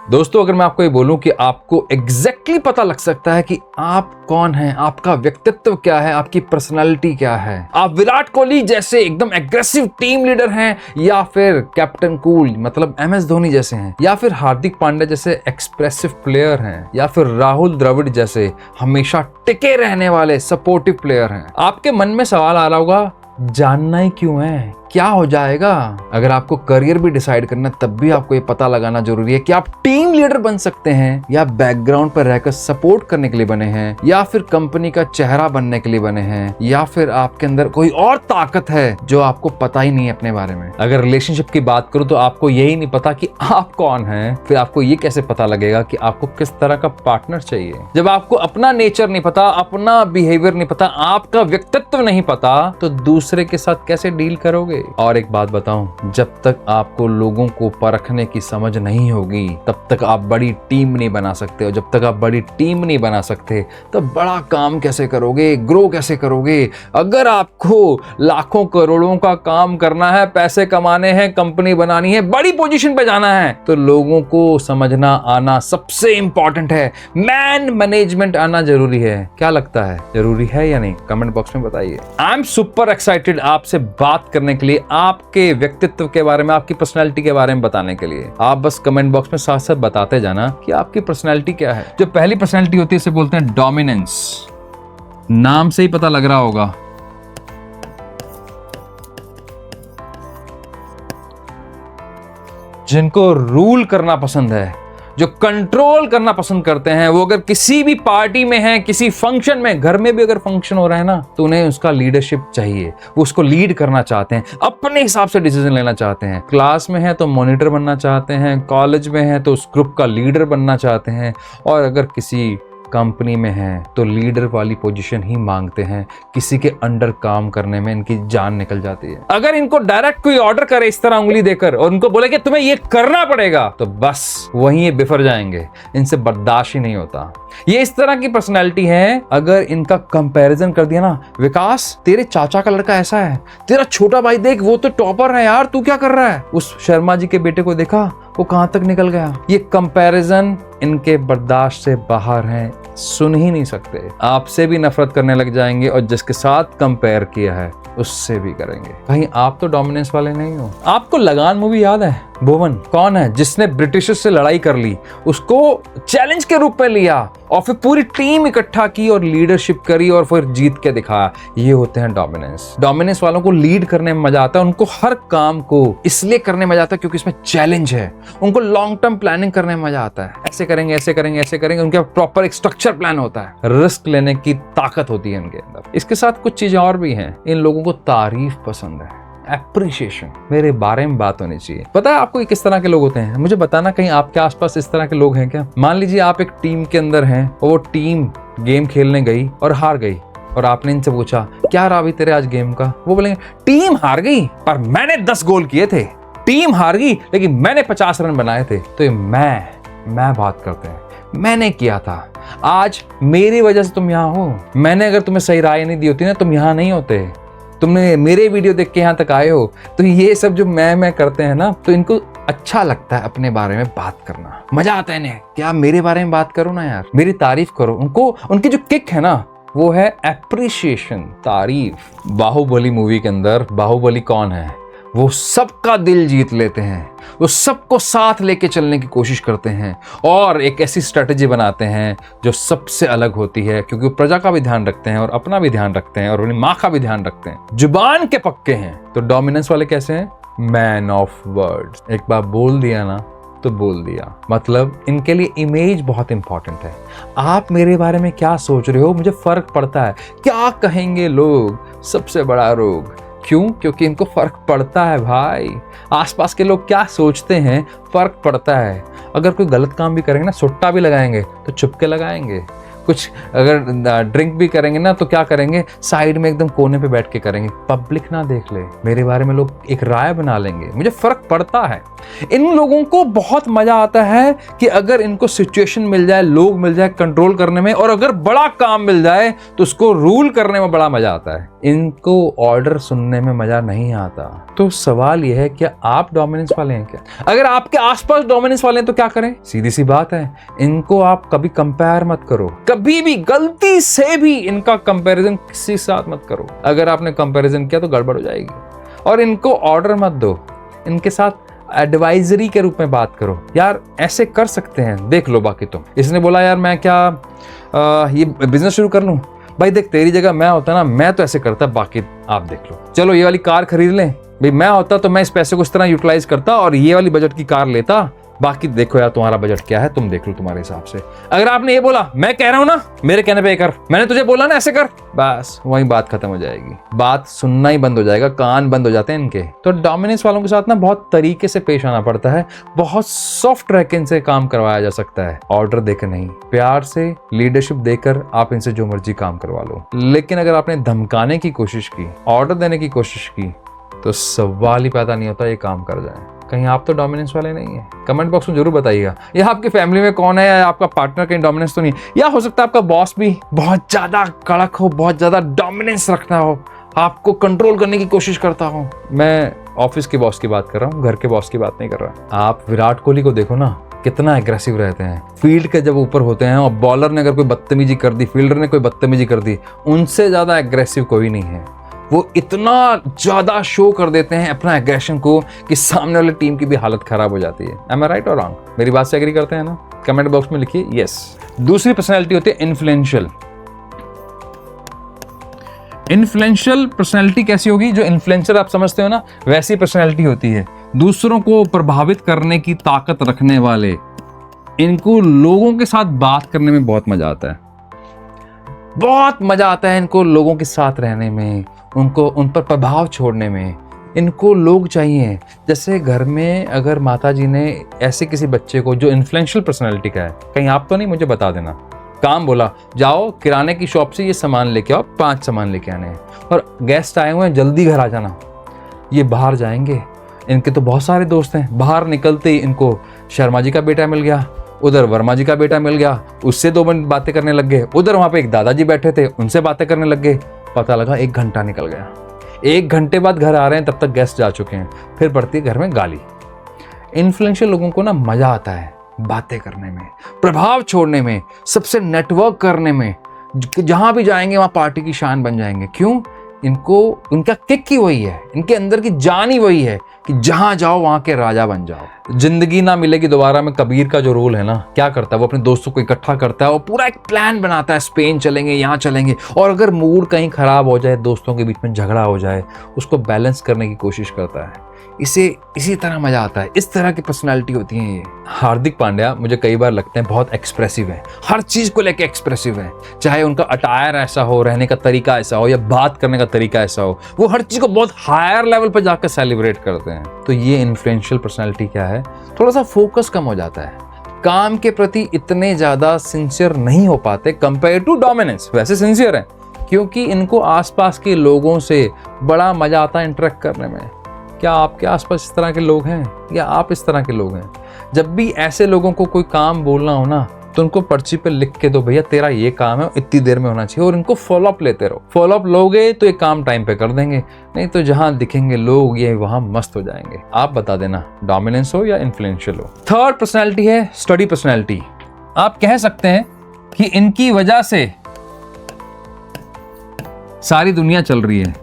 दोस्तों अगर मैं आपको ये बोलूं कि आपको एग्जैक्टली पता लग सकता है कि आप कौन हैं, आपका व्यक्तित्व क्या है, आपकी पर्सनालिटी क्या है, आप विराट कोहली जैसे एकदम एग्रेसिव टीम लीडर हैं या फिर कैप्टन कूल मतलब MS धोनी जैसे हैं, या फिर हार्दिक पांड्या जैसे एक्सप्रेसिव प्लेयर हैं, या फिर राहुल द्रविड़ जैसे हमेशा टिके रहने वाले सपोर्टिव प्लेयर हैं। आपके मन में सवाल आ रहा होगा, जानना ही क्यों है, क्या हो जाएगा? अगर आपको करियर भी डिसाइड करना तब भी आपको ये पता लगाना जरूरी है कि आप टीम लीडर बन सकते हैं या बैकग्राउंड पर रहकर सपोर्ट करने के लिए बने हैं, या फिर कंपनी का चेहरा बनने के लिए बने हैं, या फिर आपके अंदर कोई और ताकत है जो आपको पता ही नहीं है अपने बारे में। अगर रिलेशनशिप की बात करूं तो आपको यही नहीं पता कि आप कौन हैं, फिर आपको ये कैसे पता लगेगा कि आपको किस तरह का पार्टनर चाहिए? जब आपको अपना नेचर नहीं पता, अपना बिहेवियर नहीं पता, आपका व्यक्तित्व नहीं पता, तो दूसरे के साथ कैसे डील करोगे? और एक बात बताऊं, जब तक आपको लोगों को परखने की समझ नहीं होगी तब तक आप बड़ी टीम नहीं बना सकते, और जब तक आप बड़ी टीम नहीं बना सकते तब बड़ा काम कैसे करोगे, ग्रो कैसे करोगे? अगर आपको लाखों करोड़ों का काम करना है, पैसे कमाने हैं, कंपनी बनानी है, बड़ी पोजीशन पे जाना है, तो लोगों को समझना आना सबसे इंपॉर्टेंट है। मैन मैनेजमेंट आना जरूरी है। क्या लगता है, जरूरी है या नहीं? कमेंट बॉक्स में बताइए। आई एम सुपर एक्साइटेड आपसे बात करने के लिए, आपके व्यक्तित्व के बारे में, आपकी पर्सनालिटी के बारे में बताने के लिए। आप बस कमेंट बॉक्स में साथ साथ बताते जाना कि आपकी पर्सनालिटी क्या है। जो पहली पर्सनालिटी होती है इसे बोलते हैं डोमिनेंस। नाम से ही पता लग रहा होगा, जिनको रूल करना पसंद है, जो कंट्रोल करना पसंद करते हैं, वो अगर किसी भी पार्टी में हैं, किसी फंक्शन में, घर में भी अगर फंक्शन हो रहा है ना, तो उन्हें उसका लीडरशिप चाहिए। वो उसको लीड करना चाहते हैं, अपने हिसाब से डिसीजन लेना चाहते हैं। क्लास में है तो मॉनिटर बनना चाहते हैं, कॉलेज में है तो उस ग्रुप का लीडर बनना चाहते हैं, और अगर किसी कंपनी में है तो लीडर वाली पोजीशन ही मांगते हैं। किसी के अंडर काम करने में इनकी जान निकल जाती है। अगर इनको डायरेक्ट कोई ऑर्डर करे इस तरह उंगली देकर और उनको बोले कि तुम्हें ये करना पड़ेगा, तो बस वहीं ये बिफर जाएंगे। इनसे बर्दाश्त ही नहीं होता। ये इस तरह की पर्सनैलिटी है। अगर इनका कंपैरिजन कर दिया ना, विकास तेरे चाचा का लड़का ऐसा है, तेरा छोटा भाई देख वो तो टॉपर है यार, तू क्या कर रहा है? उस शर्मा जी के बेटे को देखा, वो कहां तक निकल गया। ये कंपैरिजन इनके बर्दाश्त से बाहर हैं, सुन ही नहीं सकते। आपसे भी नफरत करने लग जाएंगे और जिसके साथ कंपेयर किया है उससे भी करेंगे। कहीं आप तो डोमिनेंस वाले नहीं हो? आपको लगान मूवी याद है? भुवन कौन है जिसने ब्रिटिशर्स से लड़ाई कर ली, उसको चैलेंज के रूप में लिया और फिर पूरी टीम इकट्ठा की और लीडरशिप करी और फिर जीत के दिखाया। ये होते हैं डोमिनेंस। डोमिनेंस वालों को लीड करने में मजा आता है। उनको हर काम को इसलिए करने में मजा आता है क्योंकि इसमें चैलेंज है। उनको लॉन्ग टर्म प्लानिंग करने में मजा आता है। ऐसे करेंगे, ऐसे करेंगे, ऐसे करेंगे। उनके प्रॉपर एक स्ट्रक्चर प्लान होता है। रिस्क लेने की ताकत होती है उनके अंदर। इसके साथ कुछ चीजें और भी हैं। इन लोगों को तारीफ पसंद है, एप्रिशिएशन। मेरे बारे में बात होनी चाहिए। पता है आपको किस तरह के लोग होते हैं? मुझे बताना, कहीं आपके आसपास इस तरह के लोग हैं क्या? मान लीजिए आप एक टीम के अंदर हैं और वो टीम गेम खेलने गई और हार गई, और आपने इनसे पूछा क्या रहा अभी तेरे आज गेम का? वो बोलेंगे टीम हार गई पर मैंने 10 गोल किए थे। टीम हार गई लेकिन मैंने 50 रन बनाए थे। तो ये मैं बात करते हैं, मैंने किया था। आज मेरी वजह से तुम यहाँ हो। मैंने अगर तुम्हें सही राय नहीं दी होती ना, तुम यहाँ नहीं होते। तुमने मेरे वीडियो देख के यहाँ तक आए हो। तो ये सब जो मैं करते हैं ना, तो इनको अच्छा लगता है अपने बारे में बात करना। मजा आता है इन्हें, क्या मेरे बारे में बात करो ना यार, मेरी तारीफ करो। उनको उनकी जो किक है ना, वो है एप्रिशिएशन, तारीफ। बाहुबली मूवी के अंदर बाहुबली कौन है? वो सबका दिल जीत लेते हैं। वो सबको साथ लेके चलने की कोशिश करते हैं और एक ऐसी स्ट्रेटेजी बनाते हैं जो सबसे अलग होती है, क्योंकि वो प्रजा का भी ध्यान रखते हैं और अपना भी ध्यान रखते हैं और अपनी माँ का भी ध्यान रखते हैं। जुबान के पक्के हैं। तो डोमिनेंस वाले कैसे हैं? Man of words. एक बार बोल दिया ना तो बोल दिया। मतलब इनके लिए इमेज बहुत इंपॉर्टेंट है। आप मेरे बारे में क्या सोच रहे हो, मुझे फर्क पड़ता है। क्या कहेंगे लोग, सबसे बड़ा रोग। क्यों? क्योंकि इनको फर्क पड़ता है भाई। आसपास के लोग क्या सोचते हैं, फर्क पड़ता है। अगर कोई गलत काम भी करेंगे ना, सुट्टा भी लगाएंगे तो चुप के लगाएंगे। कुछ अगर ड्रिंक भी करेंगे ना तो क्या करेंगे, साइड में एकदम कोने पे बैठ के करेंगे, पब्लिक ना देख ले, मेरे बारे में लोग एक राय बना लेंगे, मुझे फर्क पड़ता है। इन लोगों को बहुत मजा आता है कि अगर इनको सिचुएशन मिल जाए, लोग मिल जाए कंट्रोल करने में, और अगर बड़ा काम मिल जाए तो उसको रूल करने में बड़ा मजा आता है। इनको ऑर्डर सुनने में मजा नहीं आता। तो सवाल यह है, क्या आप डोमिनेंस वाले हैं क्या? अगर आपके आसपास डोमिनेंस वाले हैं तो क्या करें? सीधी सी बात है, इनको आप कभी कंपेयर मत करो, कभी भी गलती से भी इनका कंपैरिजन किसी के साथ मत करो। अगर आपने कंपैरिजन किया तो गड़बड़ हो जाएगी। और इनको ऑर्डर मत दो, इनके साथ एडवाइजरी के रूप में बात करो, यार ऐसे कर सकते हैं, देख लो बाकी तुम। इसने बोला यार मैं क्या ये बिजनेस शुरू कर लूं? भाई देख, तेरी जगह मैं होता ना, मैं तो ऐसे करता, बाकी आप देख लो। चलो ये वाली कार खरीद लें, भाई मैं होता तो मैं इस पैसे को इस तरह यूटिलाइज करता और ये वाली बजट की कार लेता, बाकी देखो यार तुम्हारा बजट क्या है, तुम देख लो तुम्हारे हिसाब से। अगर आपने ये बोला मैं कह रहा हूं ना, मेरे कहने पे कर, मैंने तुझे बोला ना ऐसे कर, बस वही बात खत्म हो जाएगी, बात सुनना ही बंद हो जाएगा, कान बंद हो जाते हैं इनके। तो डोमिनेंस वालों के साथ ना बहुत तरीके से पेश आना पड़ता है, बहुत सॉफ्ट रह के इनसे काम करवाया जा सकता है, ऑर्डर देकर नहीं, प्यार से लीडरशिप देकर आप इनसे जो मर्जी काम करवा लो। लेकिन अगर आपने धमकाने की कोशिश की, ऑर्डर देने की कोशिश की, तो सवाल ही पैदा नहीं होता ये काम कर जाए। कहीं आप तो डोमिनेंस वाले नहीं है? कमेंट बॉक्स में जरूर बताइएगा। या आपकी फैमिली में कौन है, या आपका पार्टनर कहीं डोमिनेंस तो नहीं, या हो सकता है आपका बॉस भी बहुत ज्यादा कड़क हो, बहुत ज्यादा डोमिनेंस रखता हो, आपको कंट्रोल करने की कोशिश करता हो। मैं ऑफिस के बॉस की बात कर रहा हूँ, घर के बॉस की बात नहीं कर रहा। आप विराट कोहली को देखो ना, कितना एग्रेसिव रहते हैं फील्ड के जब ऊपर होते हैं, और बॉलर ने अगर कोई बदतमीजी कर दी, फील्डर ने कोई बदतमीजी कर दी, उनसे ज्यादा एग्रेसिव कोई नहीं है। वो इतना ज्यादा शो कर देते हैं अपना एग्रेशन को कि सामने वाले टीम की भी हालत खराब हो जाती है। एम आई राइट और रॉन्ग? मेरी बात से एग्री करते हैं ना? कमेंट बॉक्स में लिखिए यस। दूसरी पर्सनैलिटी होती है इन्फ्लुएंशियल। इन्फ्लुएंशियल पर्सनैलिटी कैसी होगी? जो इन्फ्लुएंसर आप समझते हो ना, वैसी पर्सनैलिटी होती है, दूसरों को प्रभावित करने की ताकत रखने वाले। इनको लोगों के साथ बात करने में बहुत मजा आता है, बहुत मजा आता है इनको लोगों के साथ रहने में, उनको उन पर प्रभाव छोड़ने में। इनको लोग चाहिए। जैसे घर में अगर माताजी ने ऐसे किसी बच्चे को जो इन्फ्लुएंशियल पर्सनैलिटी का है, कहीं आप तो नहीं, मुझे बता देना, काम बोला जाओ किराने की शॉप से ये सामान लेके आओ, 5 सामान लेके आने हैं, और गेस्ट आए हुए हैं जल्दी घर आ जाना। ये बाहर जाएंगे, इनके तो बहुत सारे दोस्त हैं, बाहर निकलते ही इनको शर्मा जी का बेटा मिल गया, उधर वर्मा जी का बेटा मिल गया, उससे 2 मिनट बातें करने लग गए, उधर वहां पे एक दादाजी बैठे थे, उनसे बातें करने लग गए। पता लगा 1 घंटा निकल गया। 1 घंटे बाद घर आ रहे हैं, तब तक गेस्ट जा चुके हैं, फिर पड़ती है घर में गाली। इन्फ्लुएंशियल लोगों को ना मजा आता है बातें करने में, प्रभाव छोड़ने में, सबसे नेटवर्क करने में, जहां भी जाएंगे वहां पार्टी की शान बन जाएंगे। क्यों? इनको उनका किक ही वही है, इनके अंदर की जान ही वही है कि जहां जाओ वहां के राजा बन जाओ। जिंदगी ना मिलेगी दोबारा में कबीर का जो रोल है ना, क्या करता है वो? अपने दोस्तों को इकट्ठा करता है और पूरा एक प्लान बनाता है, स्पेन चलेंगे, यहाँ चलेंगे, और अगर मूड कहीं खराब हो जाए, दोस्तों के बीच में झगड़ा हो जाए, उसको बैलेंस करने की कोशिश करता है। इसे इसी तरह मजा आता है। इस तरह की पर्सनालिटी होती है ये। हार्दिक पांड्या मुझे कई बार लगते हैं बहुत एक्सप्रेसिव है, हर चीज को लेके एक्सप्रेसिव है, चाहे उनका अटायर ऐसा हो, रहने का तरीका ऐसा हो, या बात करने का तरीका ऐसा हो, वो हर चीज को बहुत हायर लेवल पर जाकर सेलिब्रेट करते हैं। तो ये इन्फ्लुएंशियल पर्सनालिटी क्या है? थोड़ा सा फोकस कम हो जाता है, काम के प्रति इतने ज्यादा सिंसियर नहीं हो पाते कंपेयर टू डोमिनेंस। वैसे सिंसियर है क्योंकि इनको आसपास के लोगों से बड़ा मजा आता है इंटरेक्ट करने में। क्या आपके आसपास इस तरह के लोग हैं, या आप इस तरह के लोग हैं? जब भी ऐसे लोगों को कोई काम बोलना हो ना, तो उनको पर्ची पे लिख के दो, भैया तेरा ये काम है, इतनी देर में होना चाहिए, और इनको फॉलोअप लेते रहो। फॉलोअप लोगे तो ये काम टाइम पे कर देंगे, नहीं तो जहां दिखेंगे लोग ये वहां मस्त हो जाएंगे। आप बता देना डोमिनेंस हो या इन्फ्लुएंशियल हो। थर्ड पर्सनैलिटी है स्टडी पर्सनैलिटी। आप कह सकते हैं कि इनकी वजह से सारी दुनिया चल रही है।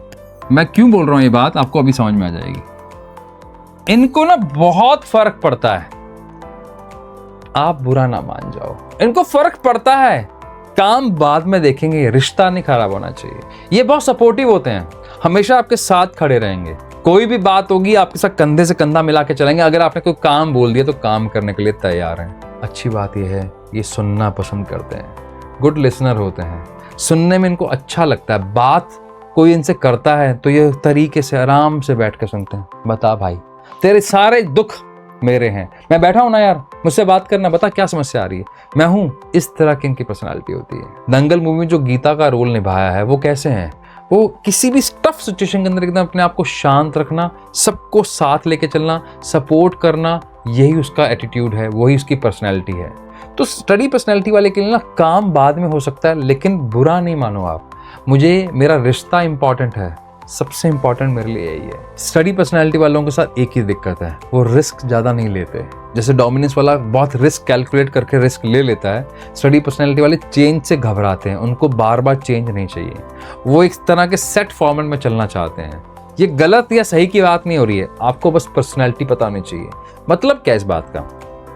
मैं क्यों बोल रहा हूं ये बात, आपको अभी समझ में आ जाएगी। इनको ना बहुत फर्क पड़ता है, आप बुरा ना मान जाओ, इनको फर्क पड़ता है। काम बाद में देखेंगे, रिश्ता नहीं खराब होना चाहिए। ये बहुत सपोर्टिव होते हैं, हमेशा आपके साथ खड़े रहेंगे। कोई भी बात होगी आपके साथ कंधे से कंधा मिला के चलेंगे। अगर आपने कोई काम बोल दिया तो काम करने के लिए तैयार हैं। अच्छी बात यह है ये सुनना पसंद करते हैं, गुड लिसनर होते हैं, सुनने में इनको अच्छा लगता है। बात कोई इनसे करता है तो ये तरीके से आराम से बैठ कर सुनते हैं। बता भाई, तेरे सारे दुख मेरे हैं, मैं बैठा हूं ना यार, मुझसे बात करना, बता क्या समस्या आ रही है, मैं हूं। इस तरह की इनकी पर्सनालिटी होती है। दंगल मूवी में जो गीता का रोल निभाया है वो कैसे हैं, वो किसी भी टफ सिचुएशन के अंदर एकदम अपने आप को शांत रखना, सबको साथ लेके चलना, सपोर्ट करना, यही उसका एटीट्यूड है, वही उसकी पर्सनैलिटी है। तो स्टडी पर्सनैलिटी वाले के लिए ना काम बाद में हो सकता है, लेकिन बुरा नहीं मानो आप, मुझे मेरा रिश्ता इंपॉर्टेंट है, सबसे इंपॉर्टेंट मेरे लिए यही है। स्टडी पर्सनैलिटी वालों के साथ एक ही दिक्कत है, वो रिस्क ज़्यादा नहीं लेते। जैसे डोमिनेंस वाला बहुत रिस्क कैलकुलेट करके रिस्क ले लेता है, स्टडी पर्सनैलिटी वाले चेंज से घबराते हैं, उनको बार बार चेंज नहीं चाहिए, वो एक तरह के सेट फॉर्मेट में चलना चाहते हैं। ये गलत या सही की बात नहीं हो रही है, आपको बस पर्सनैलिटी पता होनी चाहिए। मतलब क्या इस बात का,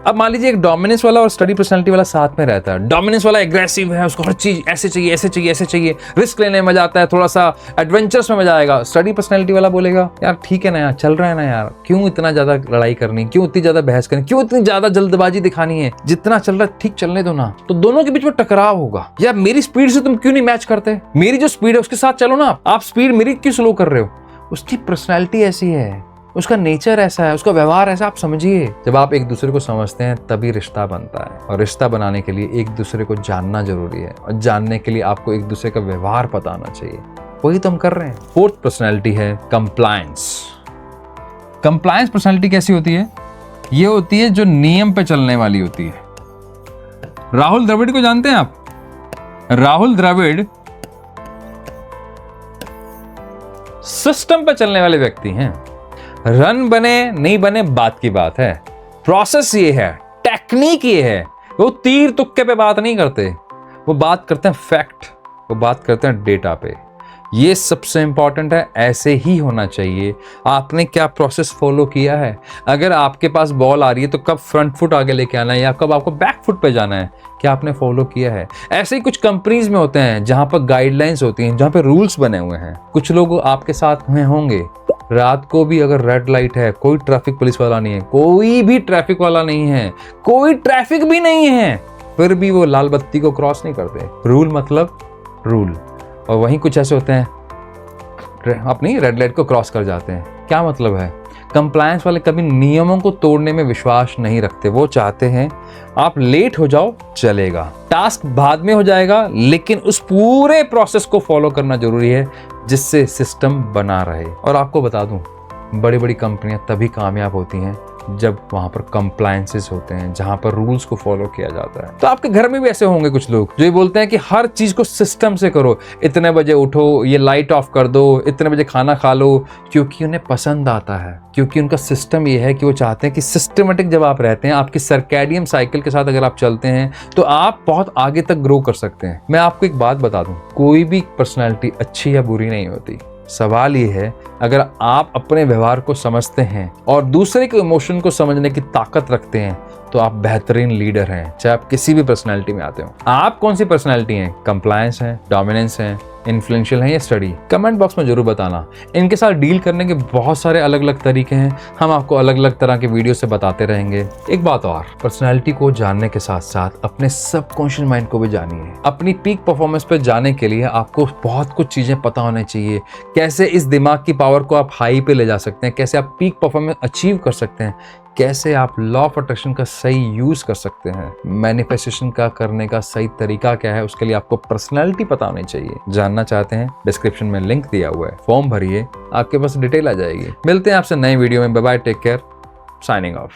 अब मान लीजिए एक डोमिनेंस वाला और स्टडी पर्सनैलिटी वाला साथ में रहता है। डोमिनेंस वाला एग्रेसिव है, उसको हर चीज ऐसे चाहिए, ऐसे चाहिए, ऐसे चाहिए, रिस्क लेने में मजा आता है, थोड़ा सा एडवेंचर्स में मजा आएगा। स्टडी पर्सनैलिटी वाला बोलेगा यार ठीक है ना यार, चल रहा है ना यार, क्यों इतना ज्यादा लड़ाई करनी, क्यों इतनी ज्यादा बहस करनी, क्यों इतनी ज्यादा जल्दबाजी दिखानी है, जितना चल रहा है ठीक चलने दो ना। तो दोनों के बीच में टकराव होगा, यार मेरी स्पीड से तुम क्यों नहीं मैच करते, मेरी जो स्पीड है उसके साथ चलो ना, आप स्पीड मेरी क्यों स्लो कर रहे हो। उसकी पर्सनैलिटी ऐसी है, उसका नेचर ऐसा है, उसका व्यवहार ऐसा, आप समझिए। जब आप एक दूसरे को समझते हैं तभी रिश्ता बनता है, और रिश्ता बनाने के लिए एक दूसरे को जानना जरूरी है, और जानने के लिए आपको एक दूसरे का व्यवहार पता होना चाहिए, वही तो हम कर रहे हैं। फोर्थ पर्सनैलिटी है कंप्लायंस। कंप्लायंस पर्सनैलिटी कैसी होती है, ये होती है जो नियम पे चलने वाली होती है। राहुल द्रविड़ को जानते हैं आप, राहुल द्रविड़ सिस्टम पे चलने वाले व्यक्ति हैं। रन बने नहीं बने बात की बात है, प्रोसेस ये है, टेक्निक ये है। वो तीर तुक्के पे बात नहीं करते, वो बात करते हैं फैक्ट, वो बात करते हैं डेटा पे। ये सबसे इंपॉर्टेंट है, ऐसे ही होना चाहिए। आपने क्या प्रोसेस फॉलो किया है, अगर आपके पास बॉल आ रही है तो कब फ्रंट फुट आगे लेके आना है या कब आपको बैक फुट पे जाना है, क्या आपने फॉलो किया है। ऐसे ही कुछ कंपनीज में होते हैं जहां पर गाइडलाइंस होती हैं, जहां पर रूल्स बने हुए हैं। कुछ लोग आपके साथ में होंगे, रात को भी अगर रेड लाइट है, कोई ट्रैफिक पुलिस वाला नहीं है, कोई भी ट्रैफिक वाला नहीं है, कोई ट्रैफिक भी नहीं है, फिर भी वो लाल बत्ती को क्रॉस नहीं करते। रूल मतलब रूल। और वहीं कुछ ऐसे होते हैं अपनी रेड लाइट को क्रॉस कर जाते हैं। क्या मतलब है, कंप्लायंस वाले कभी नियमों को तोड़ने में विश्वास नहीं रखते। वो चाहते हैं आप लेट हो जाओ चलेगा, टास्क बाद में हो जाएगा, लेकिन उस पूरे प्रोसेस को फॉलो करना जरूरी है जिससे सिस्टम बना रहे। और आपको बता दूं, बड़ी बड़ी कंपनियां तभी कामयाब होती हैं जब वहां पर कंप्लायंसेस होते हैं, जहां पर रूल्स को फॉलो किया जाता है। तो आपके घर में भी ऐसे होंगे कुछ लोग जो ये बोलते हैं कि हर चीज को सिस्टम से करो, इतने बजे उठो, ये लाइट ऑफ कर दो, इतने बजे खाना खा लो, क्योंकि उन्हें पसंद आता है, क्योंकि उनका सिस्टम ये है कि वो चाहते हैं कि सिस्टमेटिक जब आप रहते हैं, आपकी सर्कैडियन साइकिल के साथ अगर आप चलते हैं तो आप बहुत आगे तक ग्रो कर सकते हैं। मैं आपको एक बात बता दूं, कोई भी पर्सनैलिटी अच्छी या बुरी नहीं होती। सवाल ये है, अगर आप अपने व्यवहार को समझते हैं और दूसरे के इमोशन को समझने की ताकत रखते हैं तो आप बेहतरीन लीडर हैं, चाहे आप किसी भी पर्सनैलिटी में आते हो। आप कौन सी पर्सनैलिटी हैं, कंप्लायंस हैं, डोमिनेंस हैं, इन्फ्लुएंशियल हैं या स्टडी? कमेंट बॉक्स में जरूर बताना। इनके साथ डील करने के बहुत सारे अलग अलग तरीके हैं, हम आपको अलग अलग तरह के वीडियो से बताते रहेंगे। एक बात और, पर्सनैलिटी को जानने के साथ साथ अपने सबकॉन्शियस माइंड को भी जानिए। अपनी पीक परफॉर्मेंस पर जाने के लिए आपको बहुत कुछ चीजें पता होनी चाहिए, कैसे इस दिमाग की पावर को आप हाई पे ले जा सकते हैं, कैसे आप पीक परफॉर्मेंस अचीव कर सकते हैं, कैसे आप लॉ ऑफ अट्रैक्शन का सही यूज कर सकते हैं, मैनिफेस्टेशन का करने का सही तरीका क्या है, उसके लिए आपको पर्सनैलिटी पता होनी चाहिए। जानना चाहते हैं, डिस्क्रिप्शन में लिंक दिया हुआ है, फॉर्म भरिए, आपके पास डिटेल आ जाएगी। मिलते हैं आपसे नए वीडियो में। Bye bye, take care, signing of.